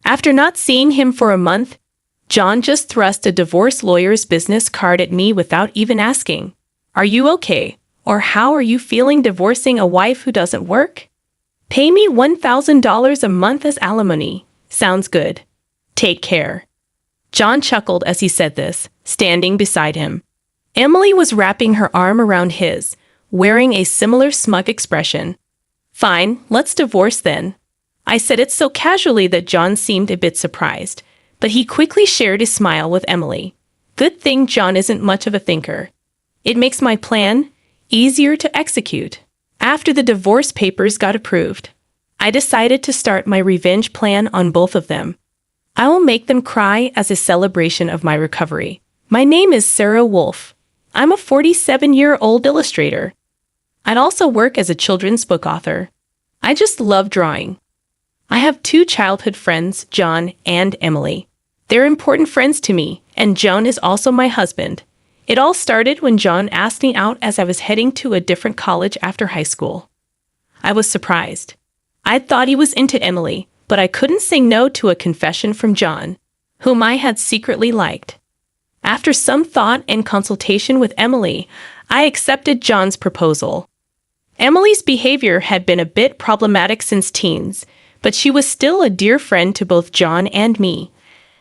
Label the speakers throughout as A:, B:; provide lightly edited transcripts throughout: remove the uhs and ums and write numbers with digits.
A: After not seeing him for a month, John just thrust a divorce lawyer's business card at me without even asking, "Are you okay? Or how are you feeling divorcing a wife who doesn't work? Pay me $1,000 a month as alimony. Sounds good. Take care." John chuckled as he said this, standing beside him. Emily was wrapping her arm around his, wearing a similar smug expression. "Fine, let's divorce then." I said it so casually that John seemed a bit surprised, but he quickly shared his smile with Emily. Good thing John isn't much of a thinker. It makes my plan easier to execute. After the divorce papers got approved, I decided to start my revenge plan on both of them. I will make them cry as a celebration of my recovery. My name is Sarah Wolf. I'm a 47-year-old illustrator. I'd also work as a children's book author. I just love drawing. I have two childhood friends, John and Emily. They're important friends to me, and John is also my husband. It all started when John asked me out as I was heading to a different college after high school. I was surprised. I'd thought he was into Emily, but I couldn't say no to a confession from John, whom I had secretly liked. After some thought and consultation with Emily, I accepted John's proposal. Emily's behavior had been a bit problematic since teens, but she was still a dear friend to both John and me.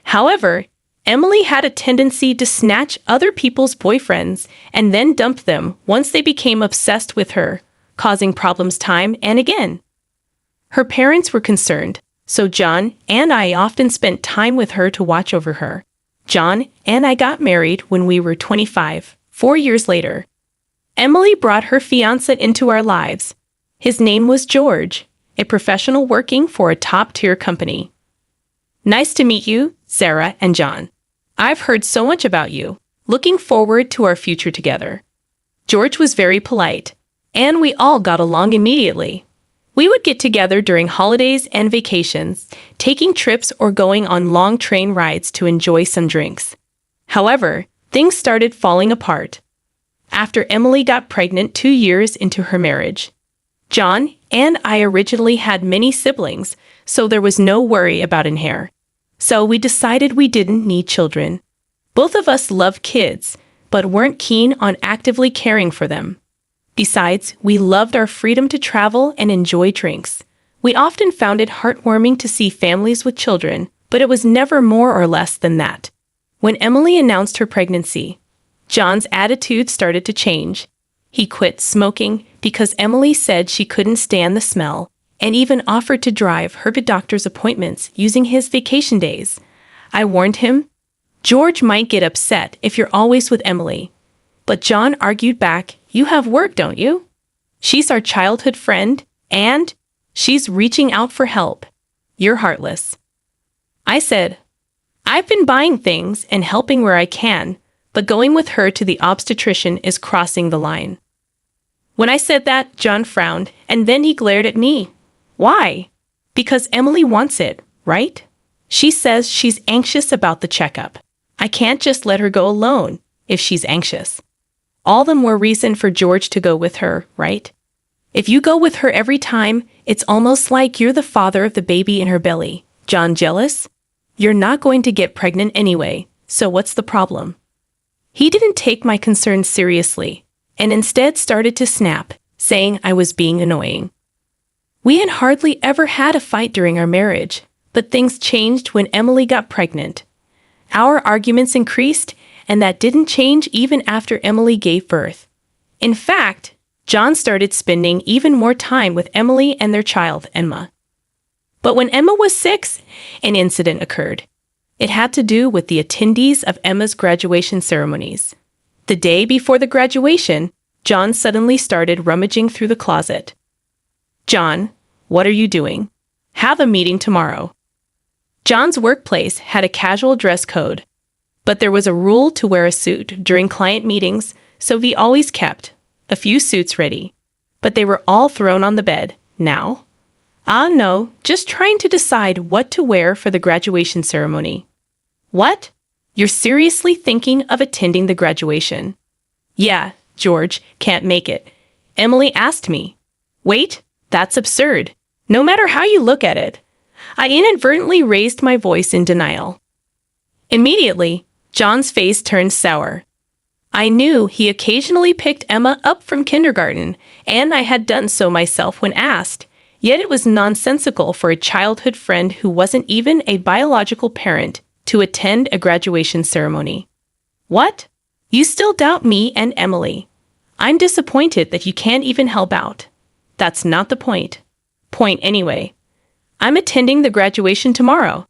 A: However, Emily had a tendency to snatch other people's boyfriends and then dump them once they became obsessed with her, causing problems time and again. Her parents were concerned, so John and I often spent time with her to watch over her. John and I got married when we were 25, 4 years later. Emily brought her fiancé into our lives. His name was George, a professional working for a top-tier company. Nice to meet you, Sarah and John. I've heard so much about you. Looking forward to our future together. George was very polite, and we all got along immediately. We would get together during holidays and vacations, taking trips or going on long train rides to enjoy some drinks. However, things started falling apart after Emily got pregnant 2 years into her marriage. John and I originally had many siblings, so there was no worry about an heir. So we decided we didn't need children. Both of us loved kids, but weren't keen on actively caring for them. Besides, we loved our freedom to travel and enjoy drinks. We often found it heartwarming to see families with children, but it was never more or less than that. When Emily announced her pregnancy, John's attitude started to change. He quit smoking because Emily said she couldn't stand the smell, and even offered to drive her to doctor's appointments using his vacation days. I warned him, "George might get upset if you're always with Emily." But John argued back, "You have work, don't you? She's our childhood friend, and she's reaching out for help. You're heartless." I said, "I've been buying things and helping where I can, but going with her to the obstetrician is crossing the line." When I said that, John frowned, and then he glared at me. "Why?" "Because Emily wants it, right? She says she's anxious about the checkup. I can't just let her go alone if she's anxious. All the more reason for George to go with her, right? If you go with her every time, it's almost like you're the father of the baby in her belly. John, jealous? You're not going to get pregnant anyway, so what's the problem?" He didn't take my concerns seriously, and instead started to snap, saying I was being annoying. We had hardly ever had a fight during our marriage, but things changed when Emily got pregnant. Our arguments increased, and that didn't change even after Emily gave birth. In fact, John started spending even more time with Emily and their child, Emma. But when Emma was 6, an incident occurred. It had to do with the attendees of Emma's graduation ceremonies. The day before the graduation, John suddenly started rummaging through the closet. "John, what are you doing? Have a meeting tomorrow." John's workplace had a casual dress code, but there was a rule to wear a suit during client meetings, so he always kept a few suits ready. But they were all thrown on the bed now. No, just trying to decide what to wear for the graduation ceremony. "What? You're seriously thinking of attending the graduation?" "Yeah, George can't make it. Emily asked me." "Wait, that's absurd. No matter how you look at it, I inadvertently raised my voice in denial. Immediately, John's face turned sour. I knew he occasionally picked Emma up from kindergarten, and I had done so myself when asked, yet it was nonsensical for a childhood friend who wasn't even a biological parent to attend a graduation ceremony. What? You still doubt me and Emily? I'm disappointed that you can't even help out. That's not the point. Point anyway. I'm attending the graduation tomorrow,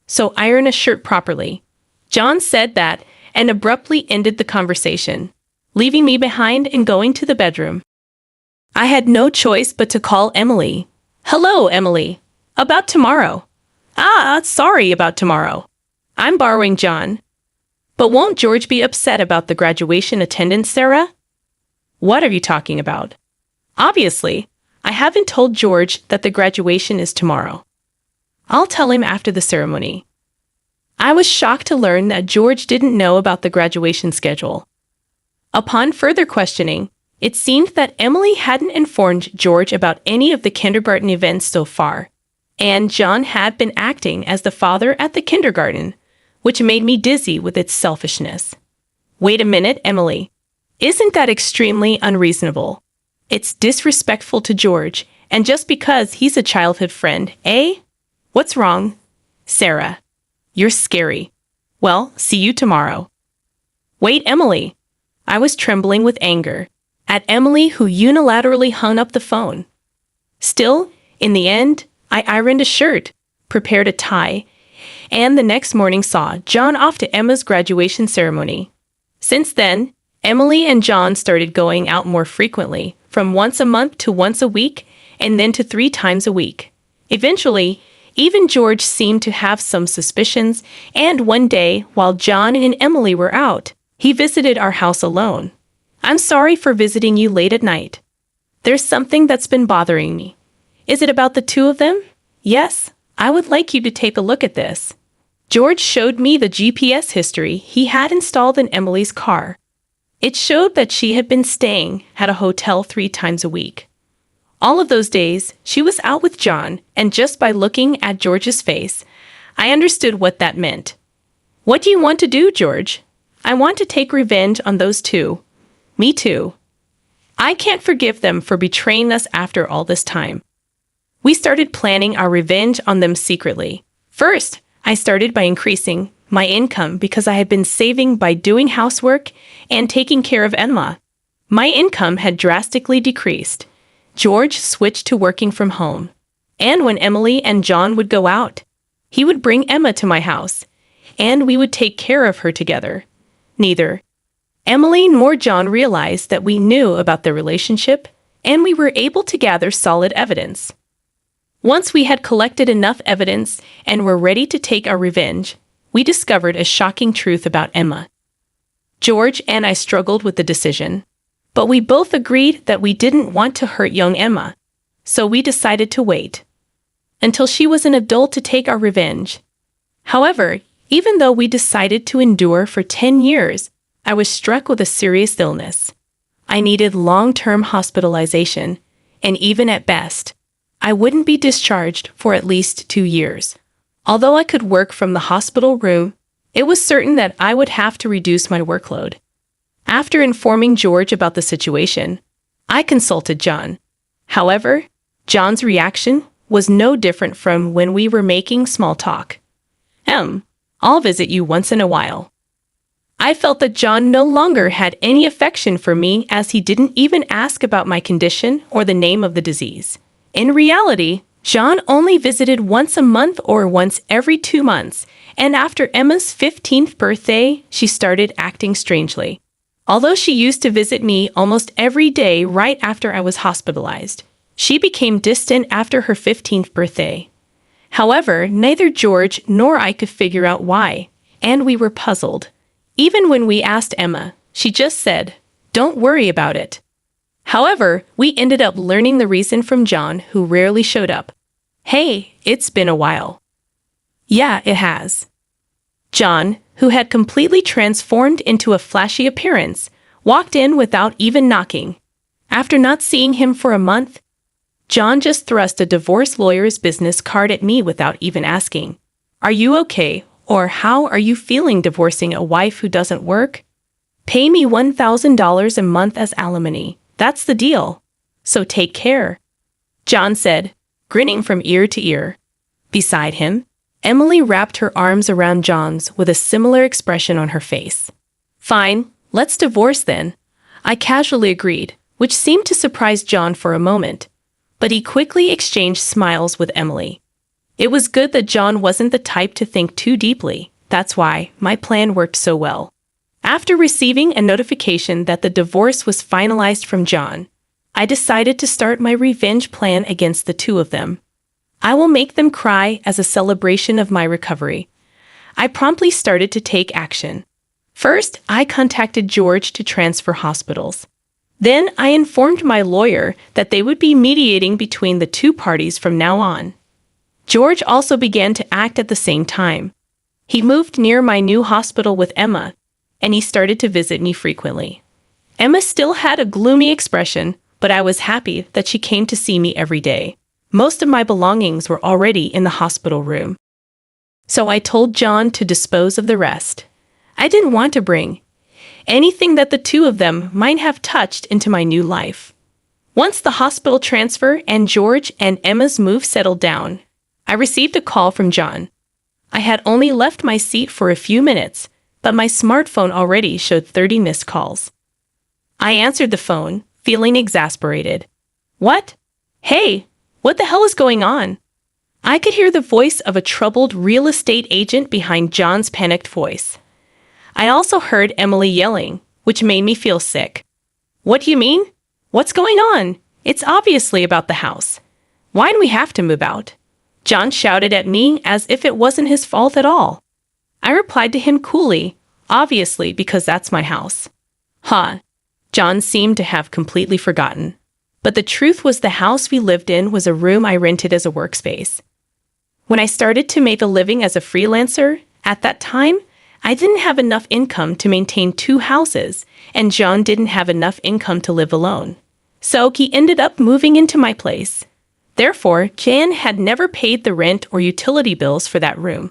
A: so iron a shirt properly. John said that and abruptly ended the conversation, leaving me behind and going to the bedroom. I had no choice but to call Emily. Hello, Emily. About tomorrow. Sorry about tomorrow. I'm borrowing John. But won't George be upset about the graduation attendance, Sarah? What are you talking about? Obviously, I haven't told George that the graduation is tomorrow. I'll tell him after the ceremony. I was shocked to learn that George didn't know about the graduation schedule. Upon further questioning, it seemed that Emily hadn't informed George about any of the kindergarten events so far, and John had been acting as the father at the kindergarten, which made me dizzy with its selfishness. Wait a minute, Emily. Isn't that extremely unreasonable? It's disrespectful to George, and just because he's a childhood friend, eh? What's wrong? Sarah. You're scary. Well, see you tomorrow. Wait, Emily. I was trembling with anger at Emily, who unilaterally hung up the phone. Still, in the end, I ironed a shirt, prepared a tie, and the next morning saw John off to Emma's graduation ceremony. Since then, Emily and John started going out more frequently, from once a month to once a week, and then to 3 times a week. Eventually, even George seemed to have some suspicions, and one day, while John and Emily were out, he visited our house alone. I'm sorry for visiting you late at night. There's something that's been bothering me. Is it about the 2 of them? Yes, I would like you to take a look at this. George showed me the GPS history he had installed in Emily's car. It showed that she had been staying at a hotel 3 times a week. All of those days, she was out with John, and just by looking at George's face, I understood what that meant. What do you want to do, George? I want to take revenge on those 2. Me too. I can't forgive them for betraying us after all this time. We started planning our revenge on them secretly. First, I started by increasing my income because I had been saving by doing housework and taking care of Emma. My income had drastically decreased. George switched to working from home. And when Emily and John would go out, he would bring Emma to my house, and we would take care of her together. Neither Emily nor John realized that we knew about their relationship, and we were able to gather solid evidence. Once we had collected enough evidence and were ready to take our revenge, we discovered a shocking truth about Emma. George and I struggled with the decision, but we both agreed that we didn't want to hurt young Emma, so we decided to wait until she was an adult to take our revenge. However, even though we decided to endure for 10 years, I was struck with a serious illness. I needed long-term hospitalization, and even at best, I wouldn't be discharged for at least 2 years. Although I could work from the hospital room, it was certain that I would have to reduce my workload. After informing George about the situation, I consulted John. However, John's reaction was no different from when we were making small talk. I'll visit you once in a while. I felt that John no longer had any affection for me, as he didn't even ask about my condition or the name of the disease. In reality, John only visited once a month or once every 2 months, and after Emma's 15th birthday, she started acting strangely. Although she used to visit me almost every day right after I was hospitalized, she became distant after her 15th birthday. However, neither George nor I could figure out why, and we were puzzled. Even when we asked Emma, she just said, "Don't worry about it." However, we ended up learning the reason from John, who rarely showed up. Hey, it's been a while. Yeah, it has. John, who had completely transformed into a flashy appearance, walked in without even knocking. After not seeing him for a month, John just thrust a divorce lawyer's business card at me without even asking. Are you okay? Or how are you feeling divorcing a wife who doesn't work? Pay me $1,000 a month as alimony. That's the deal. So take care. John said, grinning from ear to ear. Beside him, Emily wrapped her arms around John's with a similar expression on her face. Fine, let's divorce then. I casually agreed, which seemed to surprise John for a moment. But he quickly exchanged smiles with Emily. It was good that John wasn't the type to think too deeply. That's why my plan worked so well. After receiving a notification that the divorce was finalized from John, I decided to start my revenge plan against the two of them. I will make them cry as a celebration of my recovery. I promptly started to take action. First, I contacted George to transfer hospitals. Then I informed my lawyer that they would be mediating between the two parties from now on. George also began to act at the same time. He moved near my new hospital with Emma, and he started to visit me frequently. Emma still had a gloomy expression, but I was happy that she came to see me every day. Most of my belongings were already in the hospital room. So I told John to dispose of the rest. I didn't want to bring anything that the two of them might have touched into my new life. Once the hospital transfer and George and Emma's move settled down, I received a call from John. I had only left my seat for a few minutes, but my smartphone already showed 30 missed calls. I answered the phone, feeling exasperated. What? Hey, what the hell is going on? I could hear the voice of a troubled real estate agent behind John's panicked voice. I also heard Emily yelling, which made me feel sick. What do you mean? What's going on? It's obviously about the house. Why do we have to move out? John shouted at me as if it wasn't his fault at all. I replied to him coolly, obviously because that's my house. Huh. John seemed to have completely forgotten. But the truth was the house we lived in was a room I rented as a workspace. When I started to make a living as a freelancer, at that time, I didn't have enough income to maintain two houses, and John didn't have enough income to live alone. So he ended up moving into my place. Therefore, Jan had never paid the rent or utility bills for that room.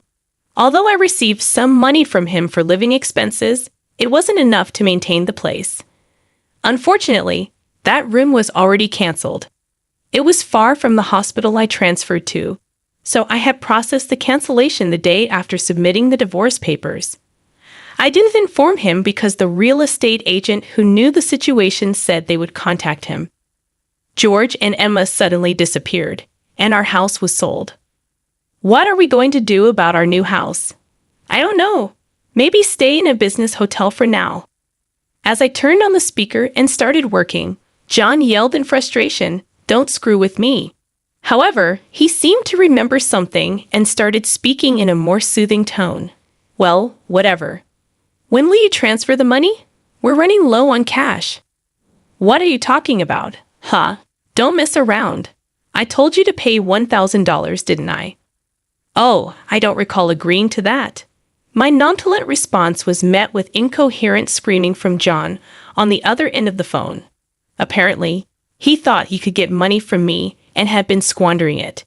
A: Although I received some money from him for living expenses, it wasn't enough to maintain the place. Unfortunately, that room was already canceled. It was far from the hospital I transferred to, so I had processed the cancellation the day after submitting the divorce papers. I didn't inform him because the real estate agent who knew the situation said they would contact him. George and Emma suddenly disappeared, and our house was sold. What are we going to do about our new house? I don't know. Maybe stay in a business hotel for now. As I turned on the speaker and started working, John yelled in frustration, "Don't screw with me." However, he seemed to remember something and started speaking in a more soothing tone. Well, whatever. When will you transfer the money? We're running low on cash. What are you talking about? Huh? Don't mess around. I told you to pay $1,000, didn't I? Oh, I don't recall agreeing to that. My nonchalant response was met with incoherent screaming from John on the other end of the phone. Apparently, he thought he could get money from me and had been squandering it.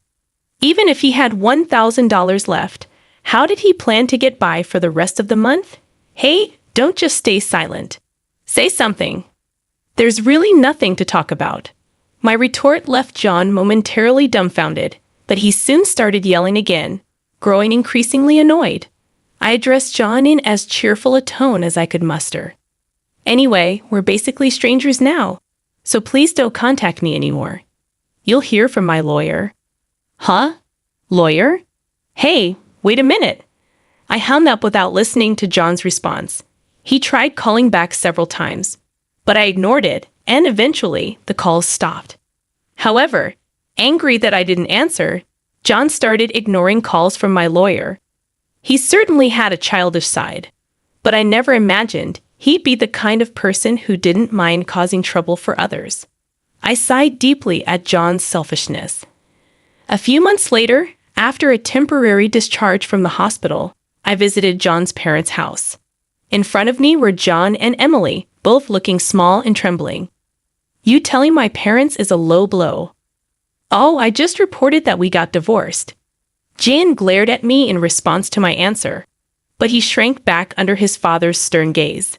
A: Even if he had $1,000 left, how did he plan to get by for the rest of the month? Hey, don't just stay silent. Say something. There's really nothing to talk about. My retort left John momentarily dumbfounded, but he soon started yelling again, growing increasingly annoyed. I addressed John in as cheerful a tone as I could muster. Anyway, we're basically strangers now, so please don't contact me anymore. You'll hear from my lawyer. Huh? Lawyer? Hey, wait a minute. I hung up without listening to John's response. He tried calling back several times, but I ignored it, and eventually the calls stopped. However, angry that I didn't answer, John started ignoring calls from my lawyer. He certainly had a childish side, but I never imagined he'd be the kind of person who didn't mind causing trouble for others. I sighed deeply at John's selfishness. A few months later, after a temporary discharge from the hospital, I visited John's parents' house. In front of me were John and Emily, both looking small and trembling. You telling my parents is a low blow. Oh, I just reported that we got divorced. Jan glared at me in response to my answer, but he shrank back under his father's stern gaze.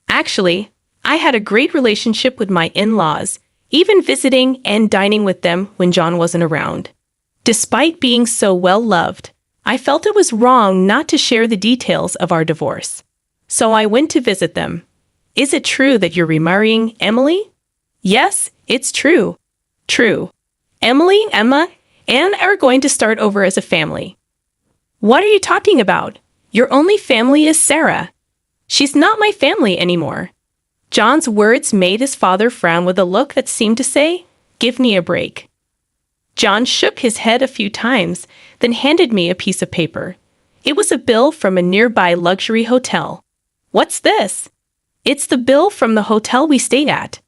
A: Actually, I had a great relationship with my in-laws, even visiting and dining with them when John wasn't around. Despite being so well loved, I felt it was wrong not to share the details of our divorce. So I went to visit them. Is it true that you're remarrying Emily? Yes, it's true. True. Emily, Emma, and are going to start over as a family. What are you talking about? Your only family is Sarah. She's not my family anymore. John's words made his father frown with a look that seemed to say, "Give me a break." John shook his head a few times, then handed me a piece of paper. It was a bill from a nearby luxury hotel. What's this? It's the bill from the hotel we stayed at.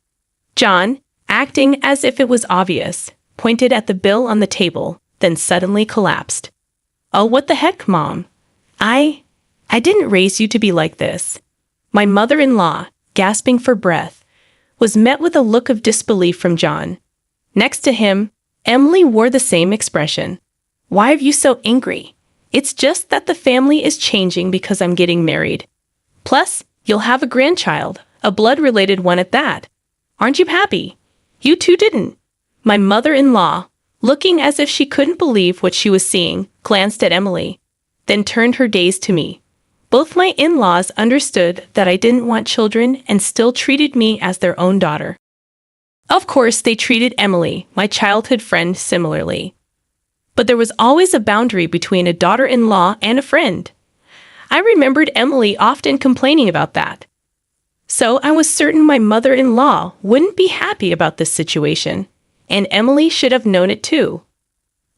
A: John, acting as if it was obvious, pointed at the bill on the table, then suddenly collapsed. Oh, what the heck, Mom? I didn't raise you to be like this. My mother-in-law, gasping for breath, was met with a look of disbelief from John. Next to him, Emily wore the same expression. Why are you so angry? It's just that the family is changing because I'm getting married. Plus, you'll have a grandchild, a blood-related one at that. Aren't you happy? You two didn't. My mother-in-law, looking as if she couldn't believe what she was seeing, glanced at Emily, then turned her gaze to me. Both my in-laws understood that I didn't want children and still treated me as their own daughter. Of course, they treated Emily, my childhood friend, similarly. But there was always a boundary between a daughter-in-law and a friend. I remembered Emily often complaining about that. So I was certain my mother-in-law wouldn't be happy about this situation, and Emily should have known it too.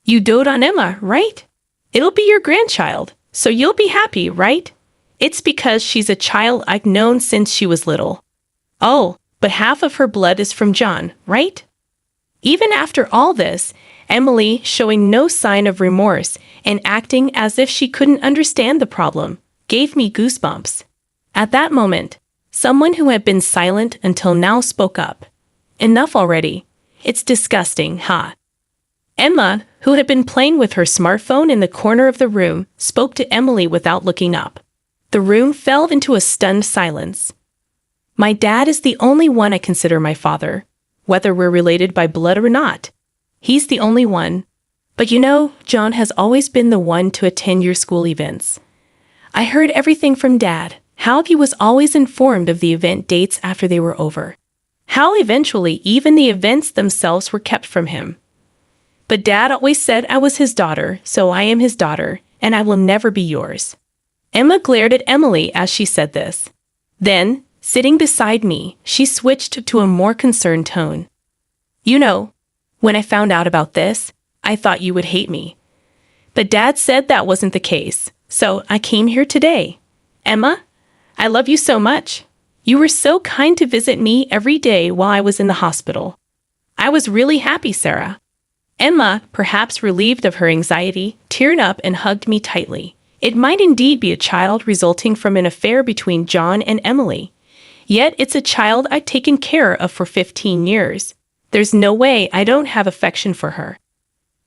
A: You dote on Emma, right? It'll be your grandchild, so you'll be happy, right? It's because she's a child I've known since she was little. Oh, but half of her blood is from John, right? Even after all this, Emily, showing no sign of remorse and acting as if she couldn't understand the problem, gave me goosebumps. At that moment, someone who had been silent until now spoke up. Enough already. It's disgusting, huh? Emma, who had been playing with her smartphone in the corner of the room, spoke to Emily without looking up. The room fell into a stunned silence. My dad is the only one I consider my father, whether we're related by blood or not. He's the only one. But you know, John has always been the one to attend your school events. I heard everything from Dad, how he was always informed of the event dates after they were over. How eventually even the events themselves were kept from him. But Dad always said I was his daughter, so I am his daughter, and I will never be yours. Emma glared at Emily as she said this. Then, sitting beside me, she switched to a more concerned tone. You know, when I found out about this, I thought you would hate me. But Dad said that wasn't the case, so I came here today. Emma, I love you so much. You were so kind to visit me every day while I was in the hospital. I was really happy, Sarah. Emma, perhaps relieved of her anxiety, teared up and hugged me tightly. It might indeed be a child resulting from an affair between John and Emily. Yet it's a child I've taken care of for 15 years. There's no way I don't have affection for her.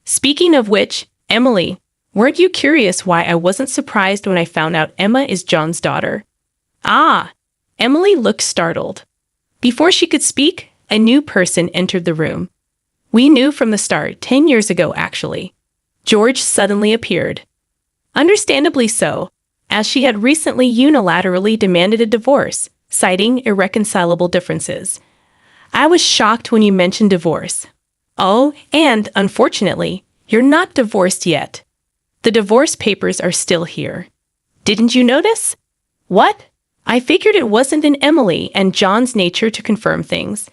A: Speaking of which, Emily, weren't you curious why I wasn't surprised when I found out Emma is John's daughter? Ah! Emily looked startled. Before she could speak, a new person entered the room. We knew from the start, 10 years ago actually. George suddenly appeared. Understandably so, as she had recently unilaterally demanded a divorce, citing irreconcilable differences. I was shocked when you mentioned divorce. Oh, and, unfortunately, you're not divorced yet. The divorce papers are still here. Didn't you notice? What? I figured it wasn't in Emily and John's nature to confirm things.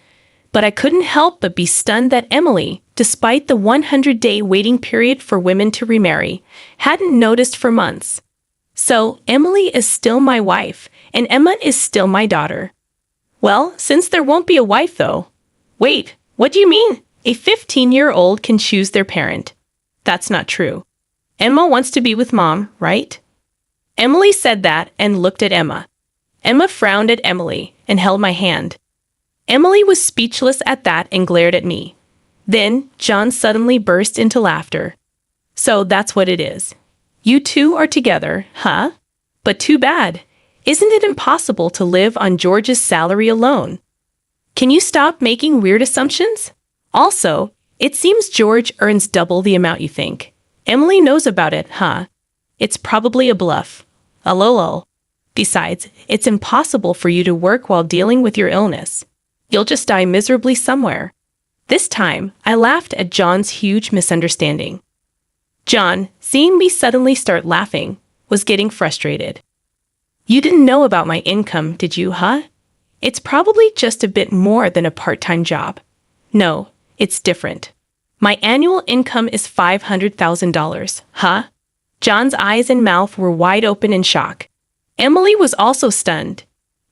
A: But I couldn't help but be stunned that Emily, despite the 100-day waiting period for women to remarry, hadn't noticed for months. So, Emily is still my wife, and Emma is still my daughter. Well, since there won't be a wife, though. Wait, what do you mean? A 15-year-old can choose their parent. That's not true. Emma wants to be with Mom, right? Emily said that and looked at Emma. Emma frowned at Emily and held my hand. Emily was speechless at that and glared at me. Then John suddenly burst into laughter. So that's what it is. You two are together, huh? But too bad. Isn't it impossible to live on George's salary alone? Can you stop making weird assumptions? Also, it seems George earns double the amount you think. Emily knows about it, huh? It's probably a bluff. A lol. Besides, it's impossible for you to work while dealing with your illness. You'll just die miserably somewhere. This time, I laughed at John's huge misunderstanding. John, seeing me suddenly start laughing, was getting frustrated. You didn't know about my income, did you, huh? It's probably just a bit more than a part-time job. No, it's different. My annual income is $500,000, huh? John's eyes and mouth were wide open in shock. Emily was also stunned.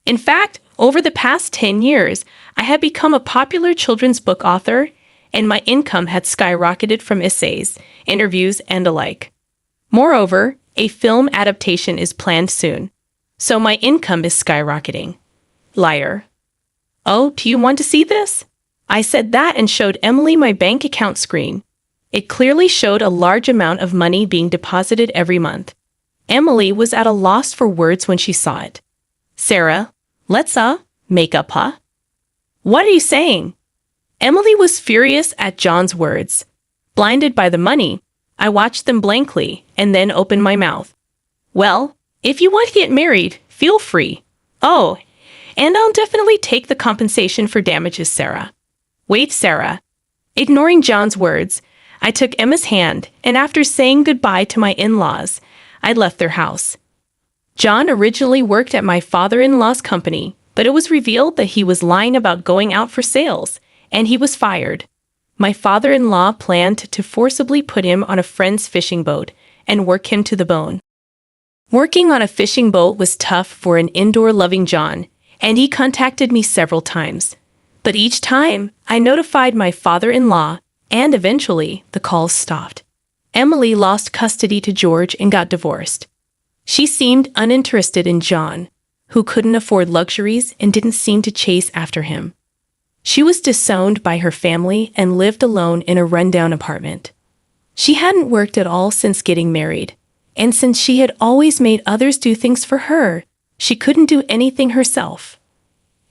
A: In fact, over the past 10 years, I had become a popular children's book author, and my income had skyrocketed from essays, interviews, and the like. Moreover, a film adaptation is planned soon, so my income is skyrocketing. Liar. Oh, do you want to see this? I said that and showed Emily my bank account screen. It clearly showed a large amount of money being deposited every month. Emily was at a loss for words when she saw it. Sarah, let's make up, huh? What are you saying? Emily was furious at John's words. Blinded by the money, I watched them blankly and then opened my mouth. Well, if you want to get married, feel free. Oh, and I'll definitely take the compensation for damages, Sarah. Wait, Sarah. Ignoring John's words, I took Emma's hand, and after saying goodbye to my in-laws, I left their house. John originally worked at my father-in-law's company, but it was revealed that he was lying about going out for sales, and he was fired. My father-in-law planned to forcibly put him on a friend's fishing boat and work him to the bone. Working on a fishing boat was tough for an indoor-loving John, and he contacted me several times. But each time, I notified my father-in-law, and eventually, the calls stopped. Emily lost custody to George and got divorced. She seemed uninterested in John, who couldn't afford luxuries and didn't seem to chase after him. She was disowned by her family and lived alone in a rundown apartment. She hadn't worked at all since getting married, and since she had always made others do things for her, she couldn't do anything herself.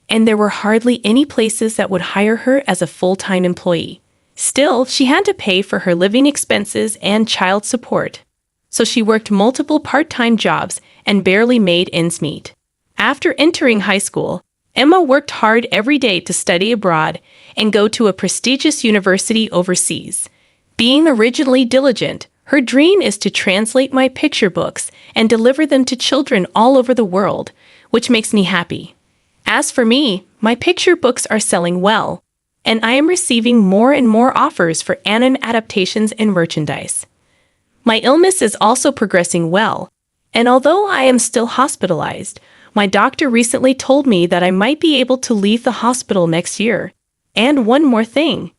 A: And there were hardly any places that would hire her as a full-time employee. Still, she had to pay for her living expenses and child support, so she worked multiple part-time jobs and barely made ends meet. After entering high school, Emma worked hard every day to study abroad and go to a prestigious university overseas. Being originally diligent, her dream is to translate my picture books and deliver them to children all over the world, which makes me happy. As for me, my picture books are selling well, and I am receiving more and more offers for anime adaptations and merchandise. My illness is also progressing well, and although I am still hospitalized, my doctor recently told me that I might be able to leave the hospital next year. And one more thing.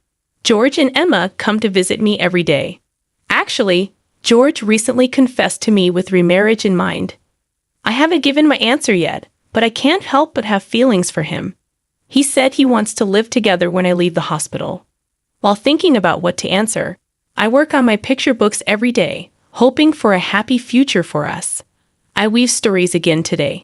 A: George and Emma come to visit me every day. Actually, George recently confessed to me with remarriage in mind. I haven't given my answer yet, but I can't help but have feelings for him. He said he wants to live together when I leave the hospital. While thinking about what to answer, I work on my picture books every day, hoping for a happy future for us. I weave stories again today.